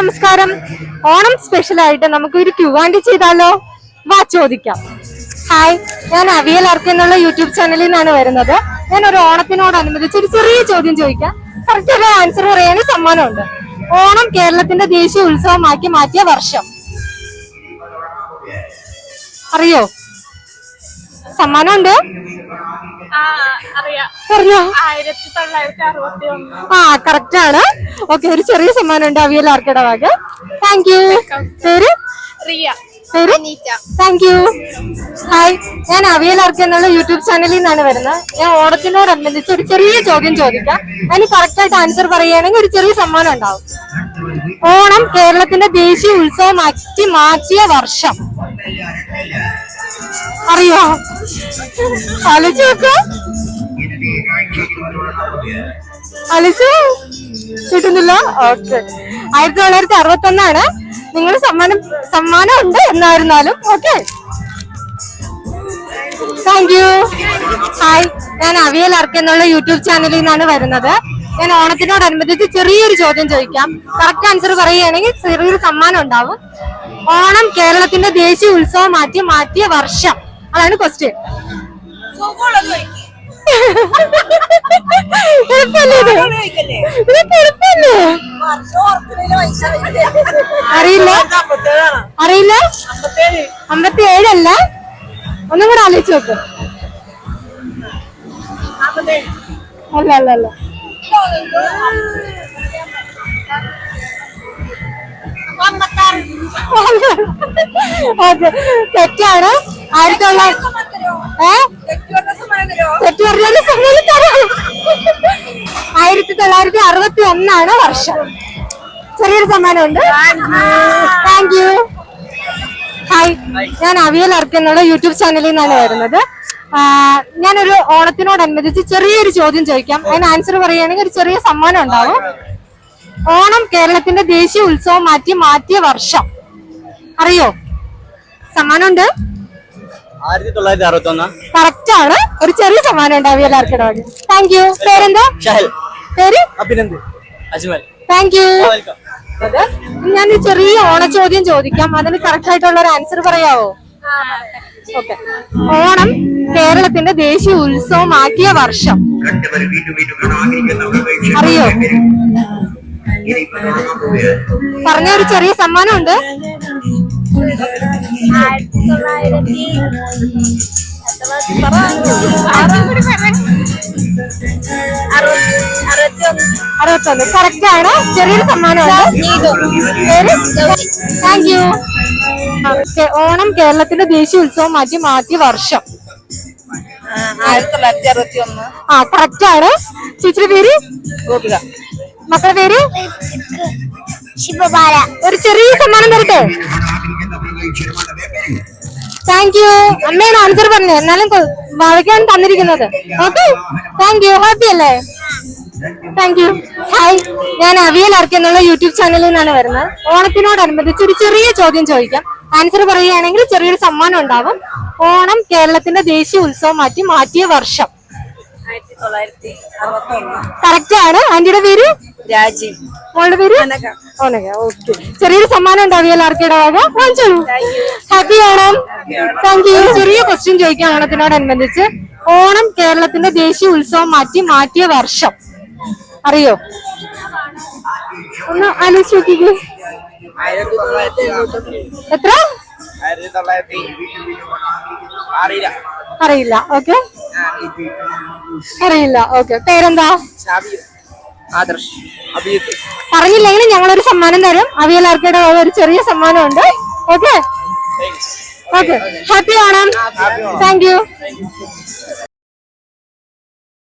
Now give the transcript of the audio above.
നമസ്കാരം. ഓണം സ്പെഷ്യൽ ആയിട്ട് നമുക്ക് ഒരു ക്യൂആൻഡ് ചെയ്താലോ? വാ ചോദിക്കാം. ഹായ്, ഞാൻ അവിയൽ ആർക്ക് എന്നുള്ള യൂട്യൂബ് ചാനലിൽ നിന്നാണ് വരുന്നത്. ഞാൻ ഒരു ഓണത്തിനോടനുബന്ധിച്ച് ഒരു ചെറിയ ചോദ്യം ചോദിക്കാം. കറക്റ്റ് ഒരു ആൻസർ പറയാനും സമ്മാനമുണ്ട്. ഓണം കേരളത്തിന്റെ ദേശീയ ഉത്സവമാക്കി മാറ്റിയ വർഷം അറിയോ? സമ്മാനമുണ്ട്, പറഞ്ഞോ. 1961. കറക്റ്റ് ആണ്. ഓക്കെ, ഒരു ചെറിയ സമ്മാനം ഉണ്ട് അവിയൽ ആർക്കയുടെ വക. Thank U. പേര്? റിയ. Thank you. ഹായ്, ഞാൻ അവിയൽ ആർക്ക് എന്നുള്ള യൂട്യൂബ് ചാനലിൽ നിന്നാണ് വരുന്നത്. ഞാൻ ഓണത്തിനോടനുബന്ധിച്ച് ഒരു ചെറിയ ചോദ്യം ചോദിക്കാം. അതിന് കറക്റ്റ് ആയിട്ട് ആൻസർ പറയുകയാണെങ്കിൽ ഒരു ചെറിയ സമ്മാനം ഉണ്ടാവും. ഓണം കേരളത്തിന്റെ ദേശീയ ഉത്സവമാക്കി മാറ്റിയ വർഷം അറിയോ? ആലോചിച്ച് നോക്ക്. ആലോചിച്ചു കിട്ടുന്നില്ല. ഓക്കെ, 1961. നിങ്ങൾ സമ്മാനം ഉണ്ട് എന്നായിരുന്നാലും. Okay, thank you. ഹായ്, ഞാൻ അവിയൽ ആർക്ക് എന്നുള്ള യൂട്യൂബ് ചാനലിൽ നിന്നാണ് വരുന്നത്. ഞാൻ ഓണത്തിനോടനുബന്ധിച്ച് ചെറിയൊരു ചോദ്യം ചോദിക്കാം. കറക്റ്റ് ആൻസർ പറയുകയാണെങ്കിൽ ചെറിയൊരു സമ്മാനം ഉണ്ടാവും. ഓണം കേരളത്തിന്റെ ദേശീയ ഉത്സവമാക്കി മാറ്റിയ വർഷം, അതാണ് ക്വസ്റ്റ്യൻ. അറിയില്ല? 57 അല്ല, ഒന്നും കൂടെ ആലോചിച്ച് നോക്ക്. അല്ല അല്ല അല്ല, തെറ്റാണ്. 1961 വർഷം. ചെറിയൊരു സമ്മാനമുണ്ട്. Thank you. ഹായ്, ഞാൻ അവിയൽ ആർക്ക് എന്നുള്ള യൂട്യൂബ് ചാനലിൽ നിന്നാണ് വരുന്നത്. ഞാനൊരു ഓണത്തിനോടനുബന്ധിച്ച് ചെറിയൊരു ചോദ്യം ചോദിക്കാം. അതിന് ആൻസർ പറയുകയാണെങ്കിൽ ഒരു ചെറിയ സമ്മാനം ഉണ്ടാവും. ഓണം കേരളത്തിന്റെ ദേശീയ ഉത്സവം മാറ്റിയ വർഷം അറിയോ? സമ്മാനമുണ്ട്. 1961. കറക്റ്റ് ആണ്. ഒരു ചെറിയ സമ്മാനം ഉണ്ട് അവിയൽ ആർക്കയുടെ വക. Thank you. പേരെന്താ? പേര്? അഭിനന്ദ് അജ്മൽ. Thank you. ഞാൻ ചെറിയ ഓണച്ചോദ്യം ചോദിക്കാം. അതിന് കറക്റ്റ് ആയിട്ടുള്ള ഒരു ആൻസർ പറയാവോ? ഓക്കെ, ഓണം കേരളത്തിന്റെ ദേശീയ ഉത്സവമാക്കിയ വർഷം അറിയോ? പറഞ്ഞ ഒരു ചെറിയ സമ്മാനം ഉണ്ട്. 1961. കറക്റ്റ് ആണ്. ചെറിയൊരു സമ്മാനമുണ്ട്. Thank you. ഓണം കേരളത്തിന്റെ ദേശീയ ഉത്സവം മാറ്റിയ വർഷം 1961. കറക്റ്റ് ആണ്. ചേച്ചിയുടെ പേര്? ഗോപിക. മക്കളുടെ പേര്? ശിവബാല. ഒരു ചെറിയ സമ്മാനം തരട്ടെ? Thank you. അമ്മയാണ് ആൻസർ പറഞ്ഞത്, എന്നാലും വഴക്കാണ് തന്നിരിക്കുന്നത്. Okay, thank U. ഹാപ്പി അല്ലേ? Thank you. ഹായ്, ഞാൻ അവിയൽ ആർക്ക് എന്നുള്ള യൂട്യൂബ് ചാനലിൽ നിന്നാണ് വരുന്നത്. ഓണത്തിനോടനുബന്ധിച്ച് ഒരു ചെറിയ ചോദ്യം ചോദിക്കാം. ആൻസർ പറയുകയാണെങ്കിൽ ചെറിയൊരു സമ്മാനം ഉണ്ടാവും. ഓണം കേരളത്തിന്റെ ദേശീയ ഉത്സവം മാറ്റിയ വർഷം 1961. കറക്റ്റ് ആണ്. ആന്റിയുടെ പേര്? രാജി. മോളുടെ പേര്? ഓനക. ഓക്കെ, ചെറിയൊരു സമ്മാനം ഉണ്ട് അവിയൽ ആർക്കയുടെ വക. വാങ്ങിച്ചോളൂ. ഹാപ്പി ഓണം. Thank you. ചെറിയ ക്വസ്റ്റ്യൻ ചോദിക്കാം ഓണത്തിനോടനുബന്ധിച്ച്. ഓണം കേരളത്തിന്റെ ദേശീയ ഉത്സവം മാറ്റിയ വർഷം അറിയോ? ഒന്ന് ആലോചിച്ച് നോക്കിക്കേ. എത്ര? അറിയില്ല. ഓക്കെ, അറിയില്ല. ഓക്കെ, പേരെന്താ? ആദർശ്. പറഞ്ഞില്ലെങ്കിൽ ഞങ്ങളൊരു സമ്മാനം തരും. അവിയൽ ആർക്കയുടെ ഒരു ചെറിയ സമ്മാനം ഉണ്ട്. Okay, okay, happy Onam. Thank U.